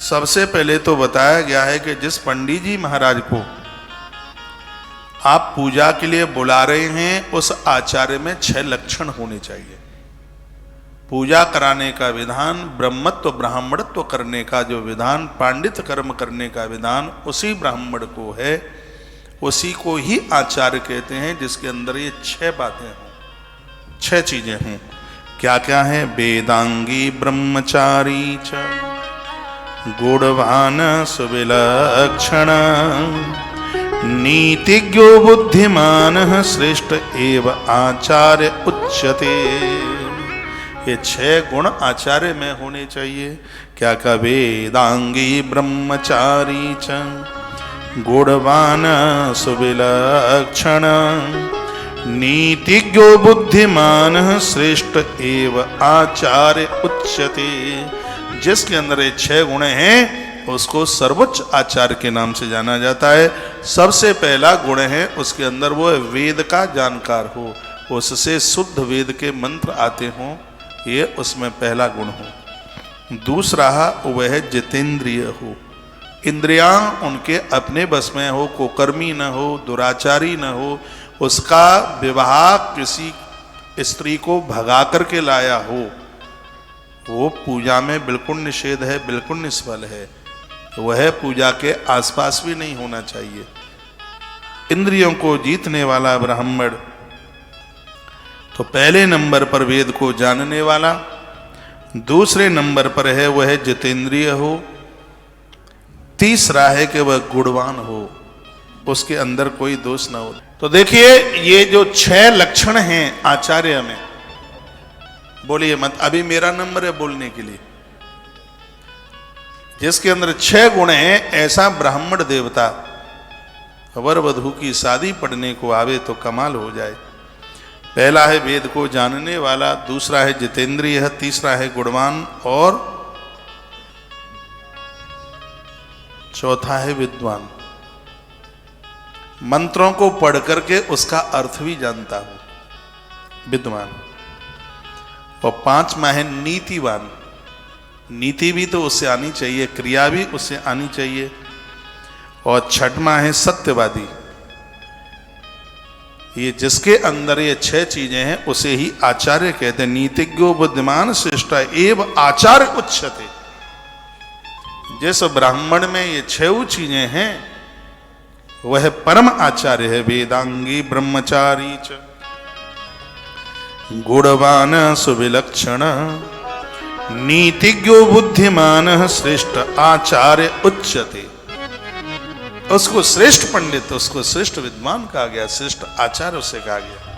सबसे पहले तो बताया गया है कि जिस पंडित जी महाराज को आप पूजा के लिए बुला रहे हैं उस आचार्य में 6 लक्षण होने चाहिए। पूजा कराने का विधान, ब्रह्मत्व ब्राह्मणत्व करने का जो विधान, पांडित्य कर्म करने का विधान उसी ब्राह्मण को है, उसी को ही आचार्य कहते हैं, जिसके अंदर ये 6 बातें हों, 6 चीजें हों। क्या क्या है? वेदांगी ब्रह्मचारी च गुणवान सुविलक्षण नीतिज्ञो बुद्धिमान श्रेष्ठ एव आचार्य उच्यते। ये 6 गुण आचार्य में होने चाहिए। क्या क्या? वेदांगी ब्रह्मचारी च गुणवान सुविलक्षण नीतिज्ञो बुद्धिमान श्रेष्ठ एव आचार्य उच्यते। जिसके अंदर ये 6 गुण हैं उसको सर्वोच्च आचार्य के नाम से जाना जाता है। सबसे पहला गुण है उसके अंदर वो वेद का जानकार हो, उससे शुद्ध वेद के मंत्र आते हों, ये उसमें पहला गुण हो। दूसरा वह है जितेंद्रिय हो, इंद्रियां उनके अपने बस में हो, कुकर्मी न हो, दुराचारी न हो, उसका विवाह किसी स्त्री को भगा करके लाया हो, वो पूजा में बिल्कुल निषेध है, बिल्कुल निष्फल है। वह पूजा के आसपास भी नहीं होना चाहिए। इंद्रियों को जीतने वाला ब्राह्मण तो पहले नंबर पर वेद को जानने वाला, दूसरे नंबर पर है वह जितेंद्रिय हो, तीसरा है कि वह गुणवान हो, उसके अंदर कोई दोष ना हो। तो देखिए ये जो 6 लक्षण हैं आचार्य में, बोलिए मत, अभी मेरा नंबर है बोलने के लिए। जिसके अंदर 6 गुण हैं ऐसा ब्राह्मण देवता वर वधू की शादी पढ़ने को आवे तो कमाल हो जाए। पहला है वेद को जानने वाला, दूसरा है जितेंद्रिय, तीसरा है गुणवान और चौथा है विद्वान। मंत्रों को पढ़ करके उसका अर्थ भी जानता हो, विद्वान। और 5वां है नीतिवान, नीति भी तो उससे आनी चाहिए, क्रिया भी उससे आनी चाहिए। और 6वां है सत्यवादी। ये जिसके अंदर ये 6 चीजें हैं उसे ही आचार्य कहते हैं। नीतिज्ञो बुद्धिमान श्रेष्ठ एव आचार्य उच्यते। जिस ब्राह्मण में ये 6 चीजें हैं वह परम आचार्य है। वेदांगी ब्रह्मचारी च गुणवान सुविलक्षण नीतिज्ञो बुद्धिमान श्रेष्ठ आचार्य उच्यते। उसको श्रेष्ठ पंडित, उसको श्रेष्ठ विद्वान कहा गया, श्रेष्ठ आचार्य उसे कहा गया।